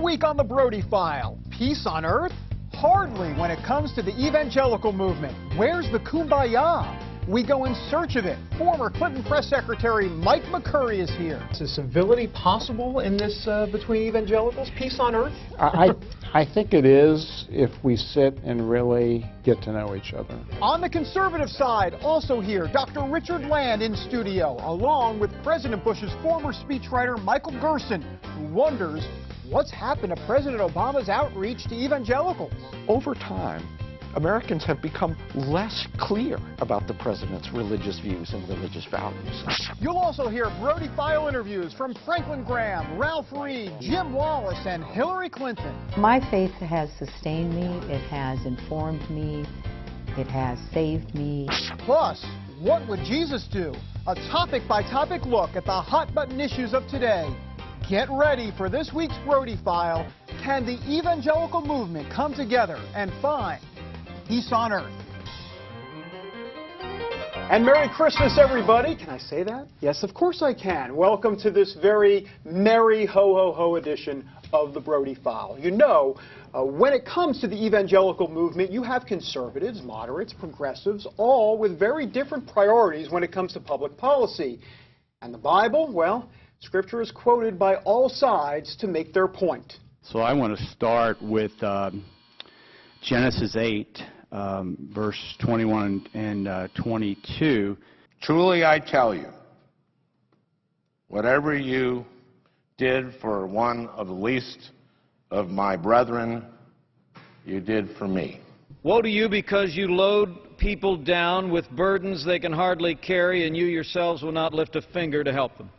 week on the Brody File, peace on earth? Hardly when it comes to the evangelical movement. Where's the kumbaya? We go in search of it. Former Clinton Press Secretary Mike McCurry is here. Is civility possible in this between evangelicals? Peace on earth? I think it is if we sit and really get to know each other. On the conservative side, also here, Dr. Richard Land in studio, along with President Bush's former speechwriter Michael Gerson, who wonders what's happened to President Obama's outreach to evangelicals. Over time, Americans have become less clear about the president's religious views and religious values. You'll also hear Brody File interviews from Franklin Graham, Ralph Reed, Jim Wallace, and Hillary Clinton. My faith has sustained me, it has informed me, it has saved me. Plus, what would Jesus do? A topic-by-topic look at the hot-button issues of today. Get ready for this week's Brody File. Can the evangelical movement come together and find peace on earth? And Merry Christmas, everybody. Can I say that? Yes, of course I can. Welcome to this very merry ho-ho-ho edition of the Brody File. You know, when it comes to the evangelical movement, you have conservatives, moderates, progressives, all with very different priorities when it comes to public policy. And the Bible, well, Scripture is quoted by all sides to make their point. So I want to start with Genesis 8, verse 21 and 22. Truly I tell you, whatever you did for one of the least of my brethren, you did for me. Woe to you because you load people down with burdens they can hardly carry, and you yourselves will not lift a finger to help them.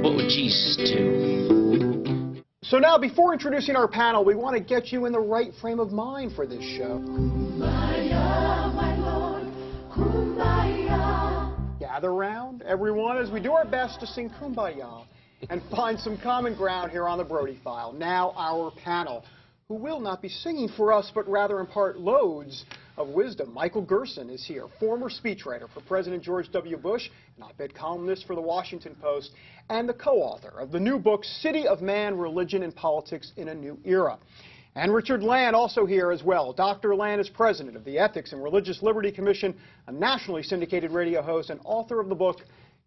What would Jesus do? So now, before introducing our panel, we want to get you in the right frame of mind for this show. Kumbaya, my Lord, kumbaya. Gather round, everyone, as we do our best to sing Kumbaya and find some common ground here on the Brody File. Now, our panel, who will not be singing for us, but rather impart loads of wisdom. Michael Gerson is here, former speechwriter for President George W. Bush, an op-ed columnist for the Washington Post, and the co-author of the new book, City of Man, Religion and Politics in a New Era. And Richard Land also here as well. Dr. Land is president of the Ethics and Religious Liberty Commission, a nationally syndicated radio host, and author of the book,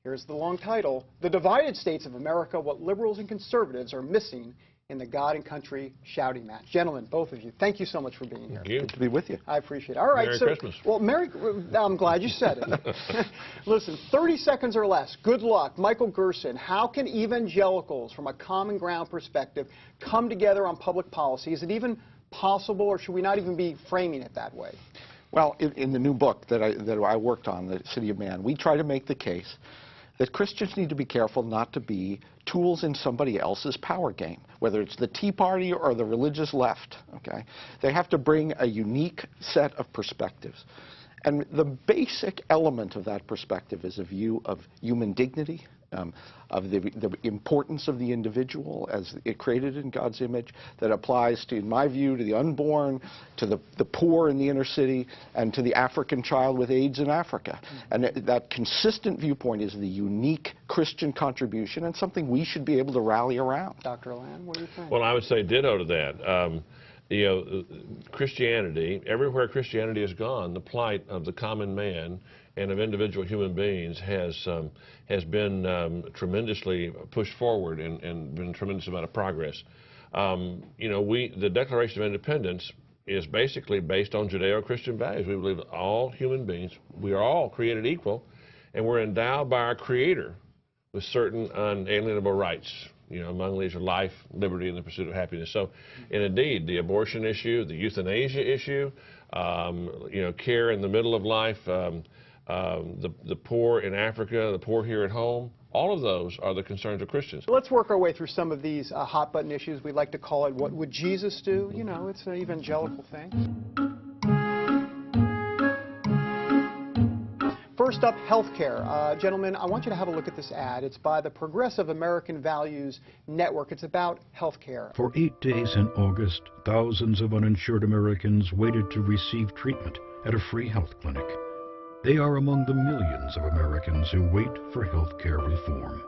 here's the long title, The Divided States of America, What Liberals and Conservatives Are Missing in the God and Country Shouting Match. Gentlemen, both of you, thank you so much for being here. Thank you. Good to be with you. I appreciate it. All right. Merry Christmas. Well, I'm glad you said it. Listen, 30 seconds or less. Good luck. Michael Gerson, how can evangelicals, from a common ground perspective, come together on public policy? Is it even possible, or should we not even be framing it that way? Well, in the new book that I worked on, The City of Man, we try to make the case that Christians need to be careful not to be tools in somebody else's power game, whether it's the Tea Party or the religious left, okay? They have to bring a unique set of perspectives. And the basic element of that perspective is a view of human dignity, of the importance of the individual as it created in God's image, that applies to, in my view, to the unborn, to the poor in the inner city, and to the African child with AIDS in Africa. And that consistent viewpoint is the unique Christian contribution and something we should be able to rally around. Dr. Land, what do you think? Well, I would say ditto to that. You know, Christianity, everywhere Christianity has gone, the plight of the common man and of individual human beings has been tremendously pushed forward and been a tremendous amount of progress. You know, the Declaration of Independence is basically based on Judeo-Christian values. We believe that all human beings, we are all created equal, and we're endowed by our Creator with certain unalienable rights. You know, among these are life, liberty, and the pursuit of happiness. So, and indeed, the abortion issue, the euthanasia issue, you know, care in the middle of life, the poor in Africa, the poor here at home, all of those are the concerns of Christians. Let's work our way through some of these hot-button issues. We like to call it, what would Jesus do? You know, it's an evangelical thing. First up, healthcare. Gentlemen, I want you to have a look at this ad. It's by the Progressive American Values Network. It's about healthcare. For 8 days in August, thousands of uninsured Americans waited to receive treatment at a free health clinic. They are among the millions of Americans who wait for health care reform.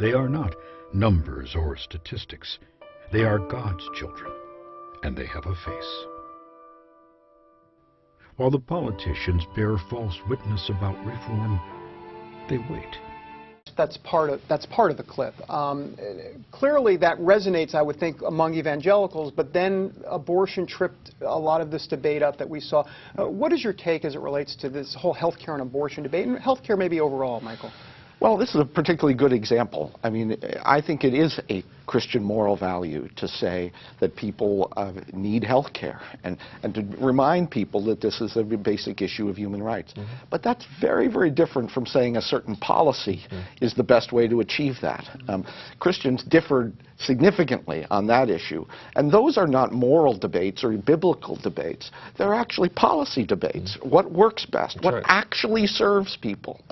They are not numbers or statistics. They are God's children, and they have a face. While the politicians bear false witness about reform, they wait. That's part of the clip. Clearly, that resonates, I would think, among evangelicals. But then abortion tripped a lot of this debate up that we saw. What is your take as it relates to this whole health care and abortion debate, and health care maybe overall, Michael? Well, this is a particularly good example. I mean, I think it is a Christian moral value to say that people need health care and to remind people that this is a basic issue of human rights. Mm-hmm. But that's very, very different from saying a certain policy is the best way to achieve that. Christians differed significantly on that issue. And those are not moral debates or biblical debates. They're actually policy debates. What works best? What actually serves people?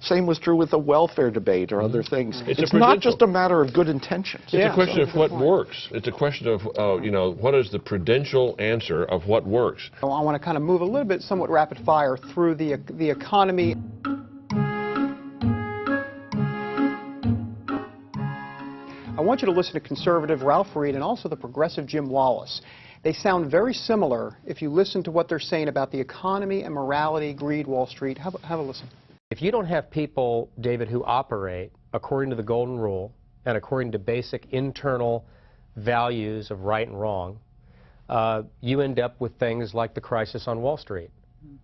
Same was true with the welfare debate or other things. It's not just a matter of good intentions. It's a question of what works. It's a question of, you know, what is the prudential answer of what works. I want to kind of move a little bit, somewhat rapid fire, through the economy. I want you to listen to conservative Ralph Reed and also the progressive Jim Wallace. They sound very similar if you listen to what they're saying about the economy and morality, greed, Wall Street. Have a listen. If you don't have people, David, who operate according to the golden rule and according to basic internal values of right and wrong, you end up with things like the crisis on Wall Street,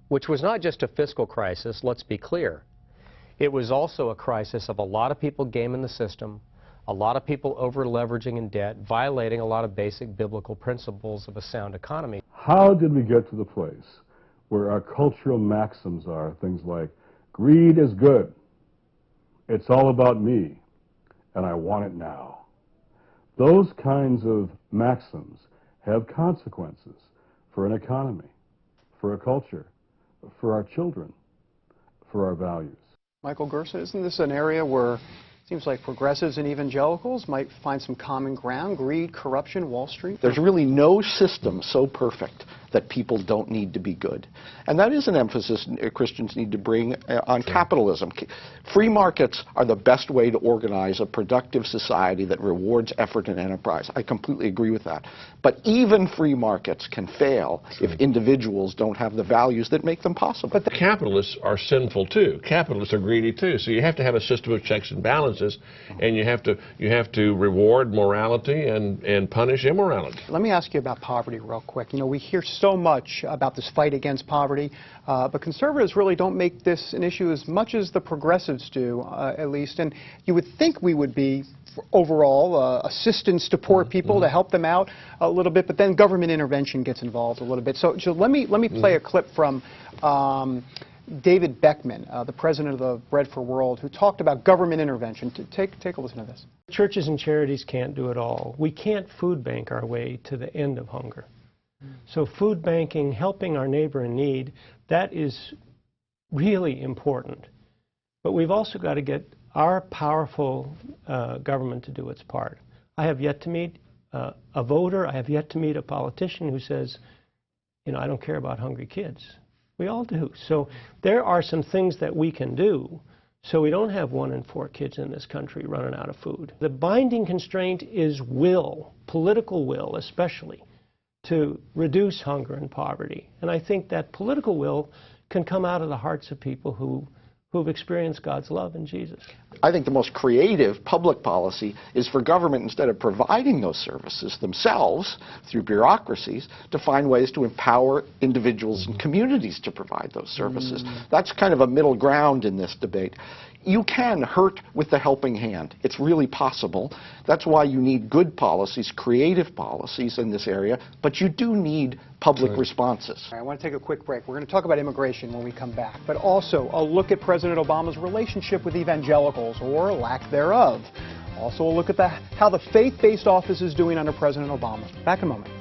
which was not just a fiscal crisis, let's be clear. It was also a crisis of a lot of people gaming the system, a lot of people over-leveraging in debt, violating a lot of basic biblical principles of a sound economy. How did we get to the place where our cultural maxims are things like, greed is good, it's all about me, and I want it now? Those kinds of maxims have consequences for an economy, for a culture, for our children, for our values. Michael Gerson, isn't this an area where it seems like progressives and evangelicals might find some common ground? Greed, corruption, Wall Street? There's really no system so perfect that people don't need to be good. And that is an emphasis Christians need to bring on capitalism. Free markets are the best way to organize a productive society that rewards effort and enterprise. I completely agree with that. But even free markets can fail if individuals don't have the values that make them possible. But the capitalists are sinful too. Capitalists are greedy too. So you have to have a system of checks and balances, and you have to reward morality and punish immorality. Let me ask you about poverty real quick. You know, we hear so much about this fight against poverty, but conservatives really don't make this an issue as much as the progressives do, at least. And you would think we would be overall assistance to poor people to help them out a little bit, but then government intervention gets involved a little bit. So let me play a clip from David Beckman, the president of the Bread for World, who talked about government intervention. Take a listen to this. Churches and charities can't do it all. We can't food bank our way to the end of hunger. So food banking, helping our neighbor in need, that is really important. But we've also got to get our powerful government to do its part. I have yet to meet a voter, I have yet to meet a politician who says, you know, I don't care about hungry kids. We all do. So there are some things that we can do so we don't have 1 in 4 kids in this country running out of food. The binding constraint is will, political will especially, to reduce hunger and poverty. And I think that political will can come out of the hearts of people who've experienced God's love in Jesus. I think the most creative public policy is for government, instead of providing those services themselves through bureaucracies, to find ways to empower individuals and communities to provide those services. That's kind of a middle ground in this debate. You can hurt with the helping hand. It's really possible. That's why you need good policies, creative policies in this area, but you do need public responses. I want to take a quick break. We're going to talk about immigration when we come back, but also a look at President Obama's relationship with evangelicals, or lack thereof. Also a look at how the faith-based office is doing under President Obama. Back in a moment.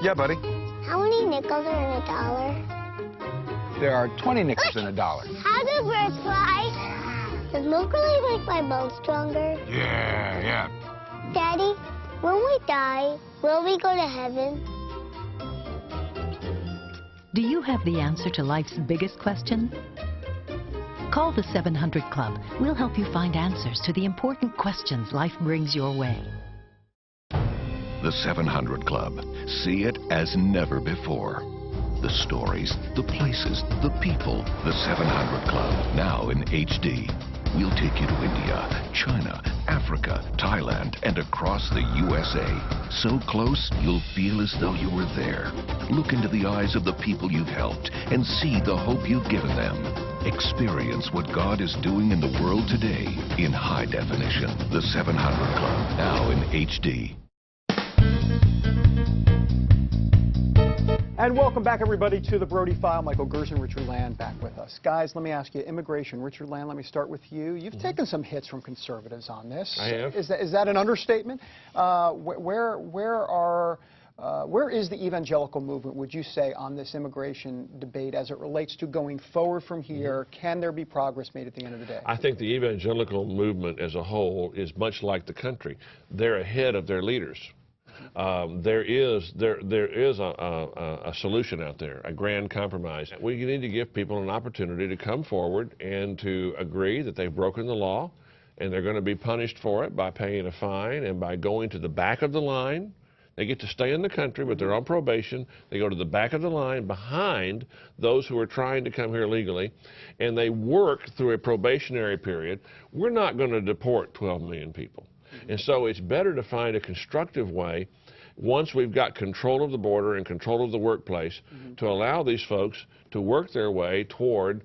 Yeah, buddy. How many nickels are in a dollar? There are 20 nickels in a dollar. How do birds fly? Does milk really make my bones stronger? Yeah. Daddy, when we die, will we go to heaven? Do you have the answer to life's biggest question? Call the 700 Club. We'll help you find answers to the important questions life brings your way. The 700 Club. See it as never before. The stories, the places, the people. The 700 Club, now in HD. We'll take you to India, China, Africa, Thailand, and across the USA. So close, you'll feel as though you were there. Look into the eyes of the people you've helped and see the hope you've given them. Experience what God is doing in the world today in high definition. The 700 Club, now in HD. And welcome back, everybody, to the Brody File. Michael Gerson, Richard Land back with us. Guys, let me ask you, immigration. Richard Land, let me start with you. You've taken some hits from conservatives on this. I have. Is that an understatement? Where is the evangelical movement, would you say, on this immigration debate as it relates to going forward from here? Can there be progress made at the end of the day? I think the evangelical movement as a whole is much like the country. They're ahead of their leaders. There is a solution out there, a grand compromise. We need to give people an opportunity to come forward and to agree that they've broken the law and they're going to be punished for it by paying a fine and by going to the back of the line. They get to stay in the country, but they're on probation. They go to the back of the line behind those who are trying to come here legally, and they work through a probationary period. We're not going to deport 12 million people. And so it's better to find a constructive way, once we've got control of the border and control of the workplace, to allow these folks to work their way toward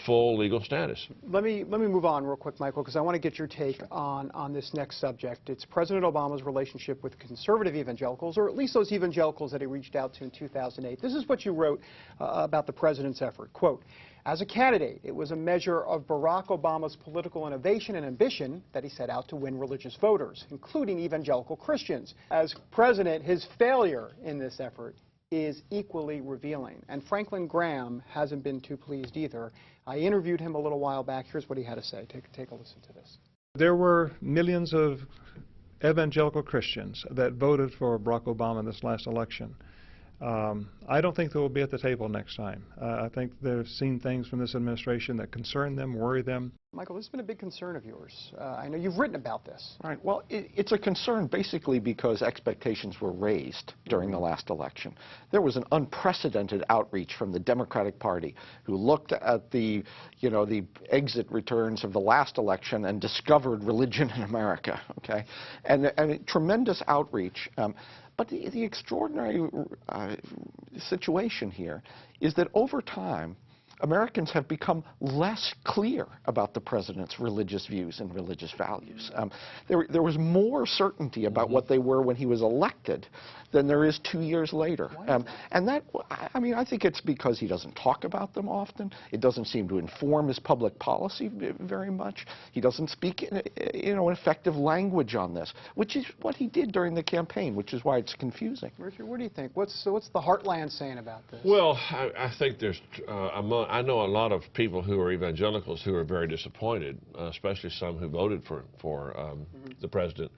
full legal status. Let me move on real quick, Michael, because I want to get your take on this next subject. It's President Obama's relationship with conservative evangelicals, or at least those evangelicals that he reached out to in 2008. This is what you wrote about the president's effort. Quote, "As a candidate, it was a measure of Barack Obama's political innovation and ambition that he set out to win religious voters, including evangelical Christians. As president, his failure in this effort is equally revealing." And Franklin Graham hasn't been too pleased either. I interviewed him a little while back. Here's what he had to say. Take a listen to this. There were millions of evangelical Christians that voted for Barack Obama in this last election. I don't think they will be at the table next time. I think they've seen things from this administration that concern them, worry them. Michael, this has been a big concern of yours. I know you've written about this. Right. Well, it's a concern basically because expectations were raised during the last election. There was an unprecedented outreach from the Democratic Party, who looked at the exit returns of the last election and discovered religion in America. Okay, and tremendous outreach. But the extraordinary situation here is that over time, Americans have become less clear about the president's religious views and religious values. There was more certainty about what they were when he was elected than there is 2 years later. And that, I mean, I think it's because he doesn't talk about them often. It doesn't seem to inform his public policy very much. He doesn't speak, an effective language on this, which is what he did during the campaign, which is why it's confusing. Richard, what do you think? What's the Heartland saying about this? Well, I think there's I know a lot of people who are evangelicals who are very disappointed, especially some who voted for the president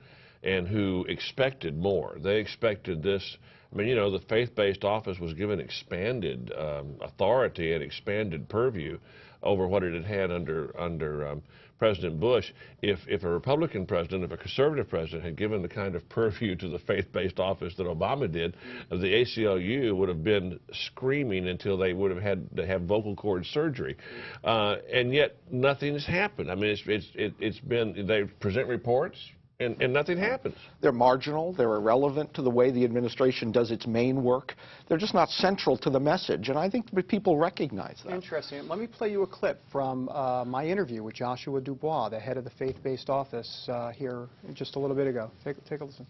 and who expected more. They expected this. I mean, the faith-based office was given expanded authority and expanded purview over what it had had under President Bush. If a Republican president, if a conservative president had given the kind of purview to the faith-based office that Obama did, the ACLU would have been screaming until they would have had to have vocal cord surgery. And yet nothing has happened. I mean, it's been, they present reports, and nothing happens. They're marginal. They're irrelevant to the way the administration does its main work. They're just not central to the message, and I think people recognize that. Interesting. Let me play you a clip from my interview with Joshua Dubois, the head of the faith-based office, here just a little bit ago. Take a listen.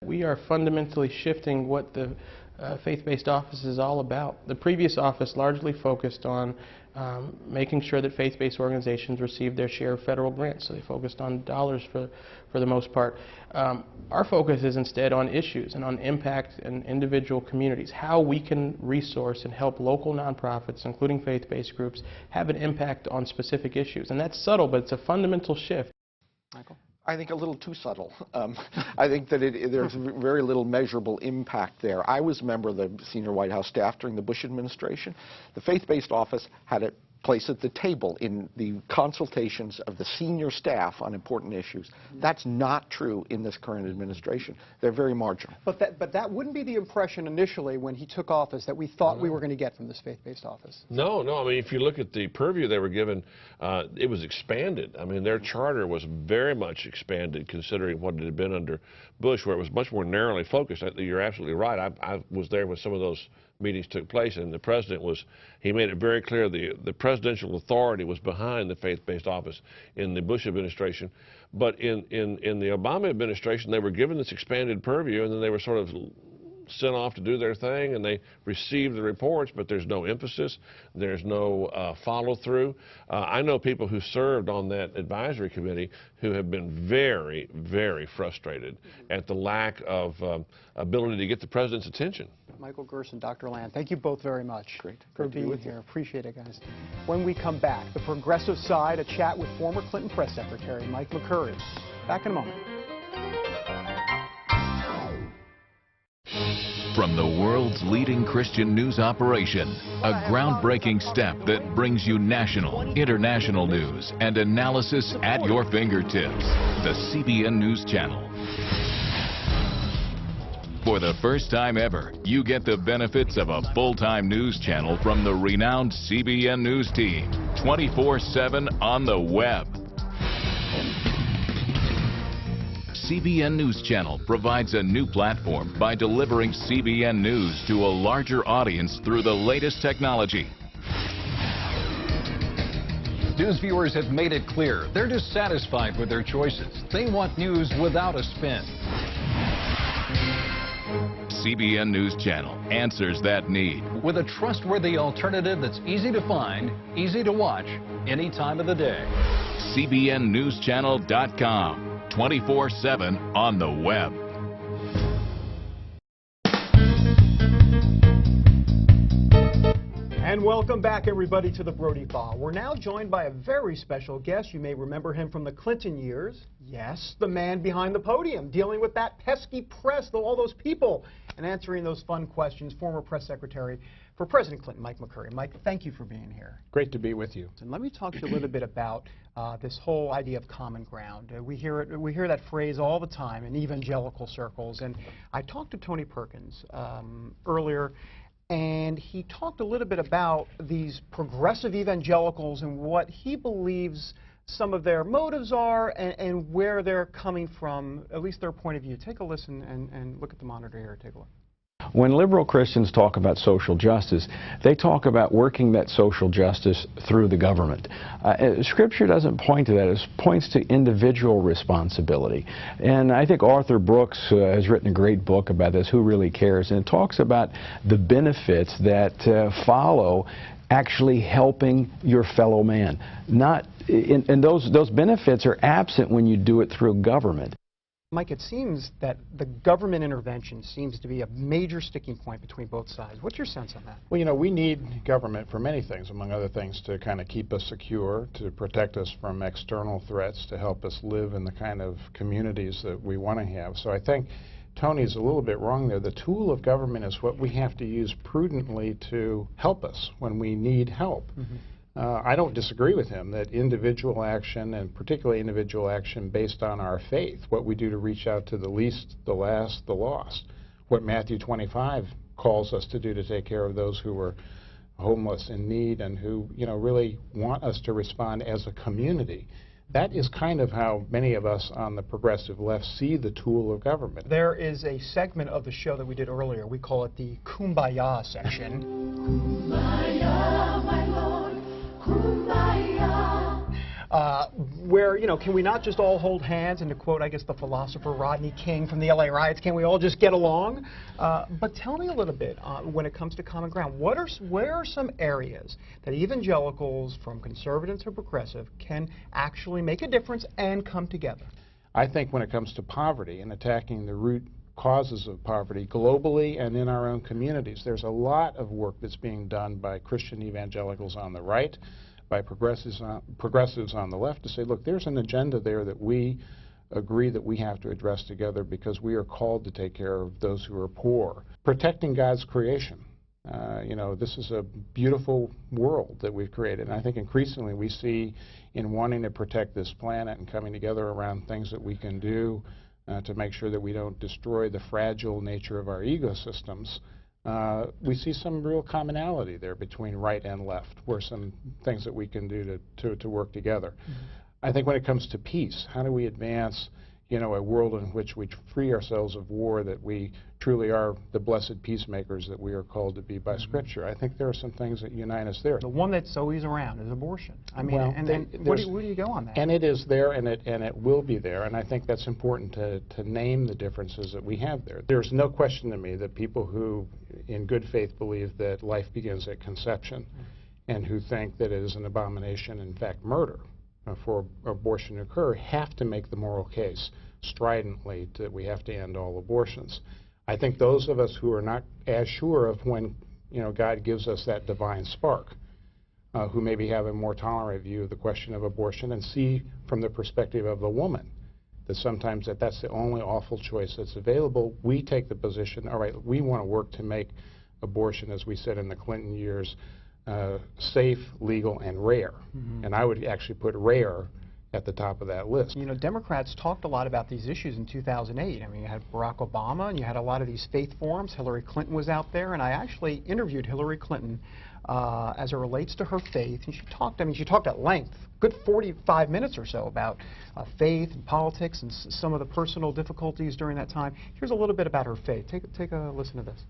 We are fundamentally shifting what the faith-based office is all about. The previous office largely focused on making sure that faith-based organizations received their share of federal grants, so they focused on dollars for the most part. Our focus is instead on issues and on impact in individual communities, how we can resource and help local nonprofits, including faith-based groups, have an impact on specific issues. And that's subtle, but it's a fundamental shift. Michael? I think a little too subtle. I think that there's very little measurable impact there. I was a member of the senior White House staff during the Bush administration. The faith-based office had a place at the table in the consultations of the senior staff on important issues. That's not true in this current administration. They're very marginal. But that wouldn't be the impression initially when he took office that we thought we were going to get from this faith-based office. No. I mean, if you look at the purview they were given, it was expanded. I mean, their charter was very much expanded considering what it had been under Bush, where it was much more narrowly focused. You're absolutely right. I was there when some of those meetings took place, and the president he made it very clear the presidential authority was behind the faith-based office in the Bush administration. But in the Obama administration, they were given this expanded purview, and then they were sort of sent off to do their thing, and they received the reports, but there's no emphasis, there's no follow-through. I know people who served on that advisory committee who have been very, very frustrated at the lack of ability to get the president's attention. Michael Gerson, Dr. Land, thank you both very much for Great being here. Appreciate it, guys. When we come back, the progressive side, a chat with former Clinton press secretary Mike McCurry. Back in a moment. From the world's leading Christian news operation, a groundbreaking step that brings you national, international news and analysis at your fingertips. The CBN News Channel. For the first time ever, you get the benefits of a full-time news channel from the renowned CBN News team, 24/7 on the web. CBN News Channel provides a new platform by delivering CBN News to a larger audience through the latest technology. News viewers have made it clear they're dissatisfied with their choices. They want news without a spin. CBN News Channel answers that need. With a trustworthy alternative that's easy to find, easy to watch, any time of the day. CBNNewsChannel.com. 24/7 on the web. And welcome back, everybody, to the Brody File. We're now joined by a very special guest. You may remember him from the Clinton years. Yes, the man behind the podium, dealing with that pesky press, all those people, and answering those fun questions, former press secretary for President Clinton, Mike McCurry. Mike, thank you for being here. Great to be with you. And let me talk to you a little bit about this whole idea of common ground. We hear that phrase all the time in evangelical circles. And I talked to Tony Perkins earlier, and he talked a little bit about these progressive evangelicals and what he believes some of their motives are and where they're coming from, at least their point of view. Take a listen and look at the monitor here. Take a look. When liberal Christians talk about social justice, they talk about working that social justice through the government. Scripture doesn't point to that. It points to individual responsibility. And I think Arthur Brooks has written a great book about this, Who Really Cares? And it talks about the benefits that follow actually helping your fellow man. And those benefits are absent when you do it through government. Mike, it seems that the government intervention seems to be a major sticking point between both sides. What's your sense on that? Well, you know, we need government for many things, among other things, to kind of keep us secure, to protect us from external threats, to help us live in the kind of communities that we want to have. So I think Tony's a little bit wrong there. The tool of government is what we have to use prudently to help us when we need help. Mm-hmm. I don't disagree with him that individual action, and particularly individual action based on our faith, what we do to reach out to the least, the last, the lost, what Matthew 25 calls us to do to take care of those who are homeless, in need, and who, you know, really want us to respond as a community. That is kind of how many of us on the progressive left see the tool of government. There is a segment of the show that we did earlier. We call it the Kumbaya section. Kumbaya, my Lord, Kumbaya. Where, you know, can we not just all hold hands? And to quote, I guess, the philosopher Rodney King from the LA riots, can we all just get along? But tell me a little bit when it comes to common ground. Where are some areas that evangelicals, from conservative to progressive, can actually make a difference and come together? I think when it comes to poverty and attacking the root causes of poverty globally and in our own communities, there's a lot of work that's being done by Christian evangelicals on the right, by progressives on the left, to say, look, there's an agenda there that we agree that we have to address together because we are called to take care of those who are poor. Protecting God's creation. You know, this is a beautiful world that we've created, and I think increasingly we see in wanting to protect this planet and coming together around things that we can do to make sure that we don't destroy the fragile nature of our ecosystems. We see some real commonality there between right and left, where some things that we can do to work together. I think when it comes to peace, how do we advance, you know, a world in which we free ourselves of war, that we truly are the blessed peacemakers that we are called to be by Scripture? I think there are some things that unite us there. The one that's always around is abortion. I mean, Well, and then where do you go on that? And it is there, and it will be there, and I think that's important to name the differences that we have there. There's no question to me that people who, in good faith, believe that life begins at conception, and who think that it is an abomination, in fact, murder, for abortion to occur, have to make the moral case stridently that we have to end all abortions. I think those of us who are not as sure of when, you know, God gives us that divine spark, who maybe have a more tolerant view of the question of abortion and see from the perspective of the woman that sometimes that's the only awful choice that's available, we take the position, all right, we want to work to make abortion, as we said in the Clinton years, safe, legal, and rare. And I would actually put rare at the top of that list. You know, Democrats talked a lot about these issues in 2008. I mean, you had Barack Obama, and you had a lot of these faith forums. Hillary Clinton was out there, and I actually interviewed Hillary Clinton as it relates to her faith. And she talked, I mean, she talked at length, good 45 minutes or so, about faith and politics and some of the personal difficulties during that time. Here's a little bit about her faith. Take a listen to this.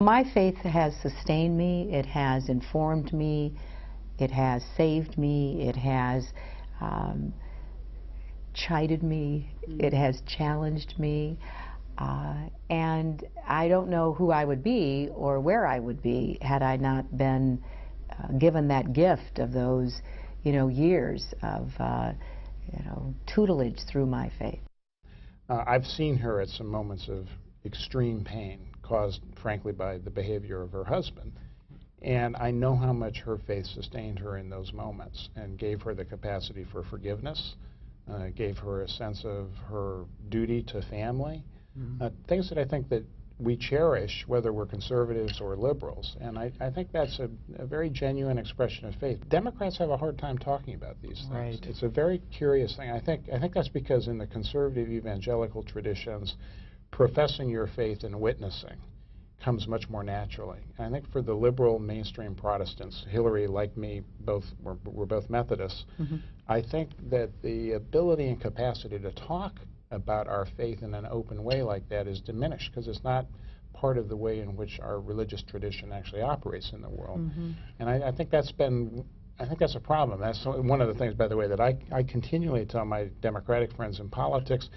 My faith has sustained me, it has informed me, it has saved me, it has chided me, it has challenged me, and I don't know who I would be or where I would be had I not been given that gift of those, you know, years of, you know, tutelage through my faith. I've seen her at some moments of extreme pain caused, frankly, by the behavior of her husband. And I know how much her faith sustained her in those moments and gave her the capacity for forgiveness, gave her a sense of her duty to family, things that I think that we cherish, whether we're conservatives or liberals. And I think that's a very genuine expression of faith. Democrats have a hard time talking about these things. Right. It's a very curious thing. I think that's because in the conservative evangelical traditions, professing your faith and witnessing comes much more naturally. And I think for the liberal mainstream Protestants, Hillary, like me, we're both Methodists, I think that the ability and capacity to talk about our faith in an open way like that is diminished, because it's not part of the way in which our religious tradition actually operates in the world. And I think that's a problem. That's one of the things, by the way, that I continually tell my Democratic friends in politics.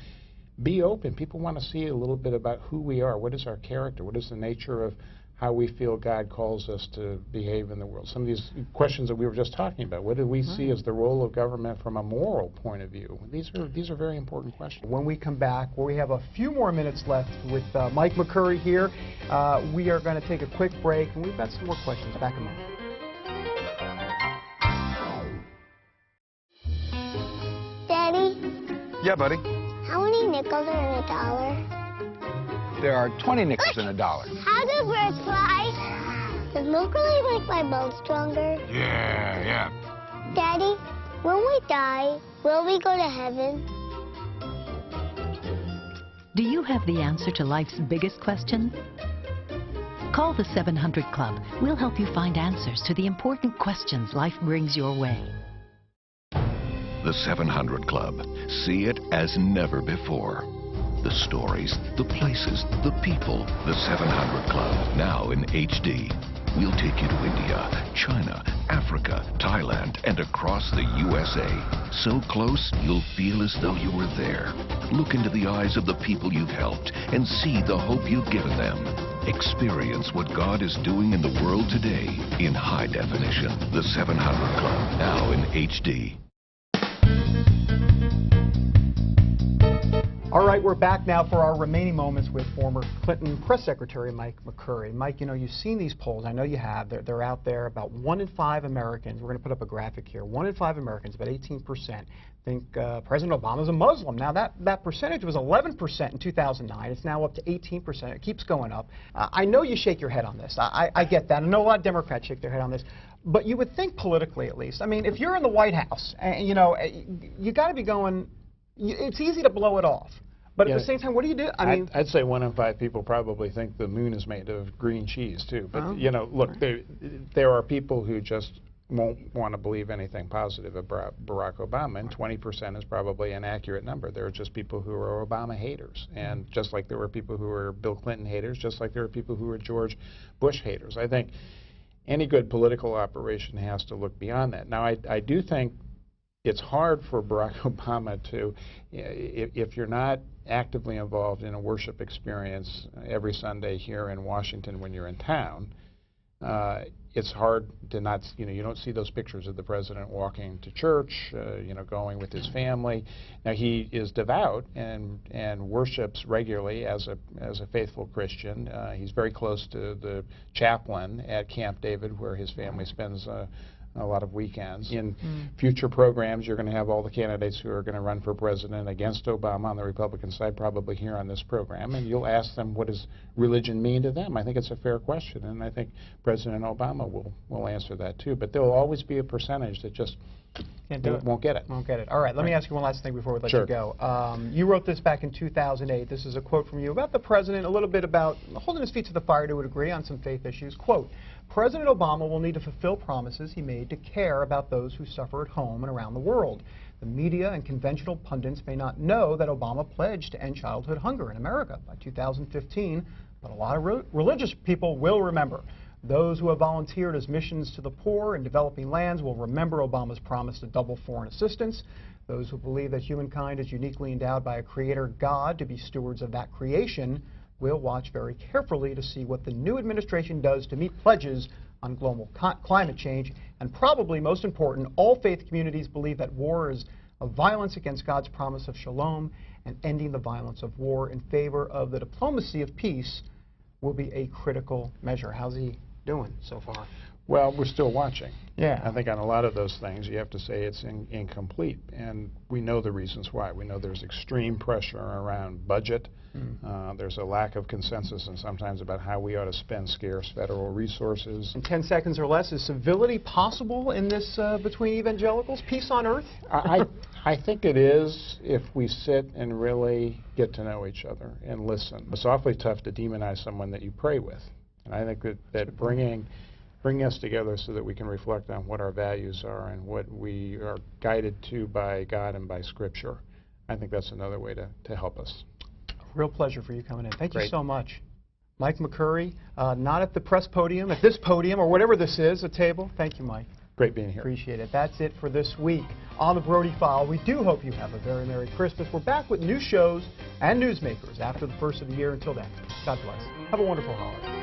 Be open. People want to see a little bit about who we are. What is our character? What is the nature of how we feel God calls us to behave in the world? Some of these questions that we were just talking about. What do we see as the role of government from a moral point of view? These are very important questions. When we come back, we have a few more minutes left with Mike McCurry here. We are going to take a quick break, and we've got some more questions. Back in a moment. Daddy, Yeah, buddy. how many nickels are in a dollar? There are 20 nickels in a dollar. How do birds fly? Does milk really make my bones stronger? Yeah. Daddy, when we die, will we go to heaven? Do you have the answer to life's biggest question? Call the 700 Club. We'll help you find answers to the important questions life brings your way. The 700 Club. See it as never before. The stories, the places, the people. The 700 Club, now in HD. We'll take you to India, China, Africa, Thailand, and across the USA. So close, you'll feel as though you were there. Look into the eyes of the people you've helped and see the hope you've given them. Experience what God is doing in the world today in high definition. The 700 Club, now in HD. All right, we're back now for our remaining moments with former Clinton Press Secretary Mike McCurry. Mike, you know, you've seen these polls. I know you have. They're out there. About 1 in 5 Americans, we're going to put up a graphic here, 1 in 5 Americans, about 18%, think President Obama's a Muslim. Now, that percentage was 11% in 2009. It's now up to 18%. It keeps going up. I know you shake your head on this. I get that. I know a lot of Democrats shake their head on this. But you would think politically, at least. I mean, if you're in the White House, and, you know, you got to be going, it's easy to blow it off. But at the same time, what do you do? I'd say 1 in 5 people probably think the moon is made of green cheese, too. But, you know, look, there are people who just won't want to believe anything positive about Barack Obama, and 20% is probably an accurate number. There are just people who are Obama haters, and just like there were people who were Bill Clinton haters, just like there were people who were George Bush haters. I think any good political operation has to look beyond that. Now, I do think it's hard for Barack Obama to, if you're not actively involved in a worship experience every Sunday here in Washington when you're in town, it's hard to not, you know, you don't see those pictures of the president walking to church, you know, going with his family. Now, he is devout and worships regularly as a faithful Christian. He's very close to the chaplain at Camp David, where his family spends a lot of weekends. In future programs, you're going to have all the candidates who are going to run for president against Obama on the Republican side probably here on this program, and you'll ask them, what does religion mean to them? I think it's a fair question, and I think President Obama will answer that too. But there will always be a percentage that just won't get it. Won't get it. All right, let me ask you one last thing before we let you go. You wrote this back in 2008. This is a quote from you about the president, a little bit about holding his feet to the fire to a degree on some faith issues. Quote, President Obama will need to fulfill promises he made to care about those who suffer at home and around the world. The media and conventional pundits may not know that Obama pledged to end childhood hunger in America by 2015, but a lot of religious people will remember. Those who have volunteered as missions to the poor in developing lands will remember Obama's promise to double foreign assistance. Those who believe that humankind is uniquely endowed by a creator God to be stewards of that creation will watch very carefully to see what the new administration does to meet pledges on global climate change. And probably most important, all faith communities believe that war is a violence against God's promise of shalom, and ending the violence of war in favor of the diplomacy of peace will be a critical measure. How's he doing so far? Well, we're still watching. Yeah. I think on a lot of those things you have to say it's incomplete, and we know the reasons why. We know there's extreme pressure around budget. There's a lack of consensus and sometimes about how we ought to spend scarce federal resources. In 10 seconds or less, is civility possible in this between evangelicals? Peace on earth? I think it is if we sit and really get to know each other and listen. It's awfully tough to demonize someone that you pray with. And I think that bringing us together so that we can reflect on what our values are and what we are guided to by God and by Scripture, I think that's another way to help us. Real pleasure for you coming in. Thank Great. you so much. Mike McCurry, not at the press podium, at this podium, or whatever this is, a table. Thank you, Mike. Great being here. Appreciate it. That's it for this week on the Brody File. We do hope you have a very Merry Christmas. We're back with new shows and newsmakers after the first of the year. Until then, God bless. Have a wonderful holiday.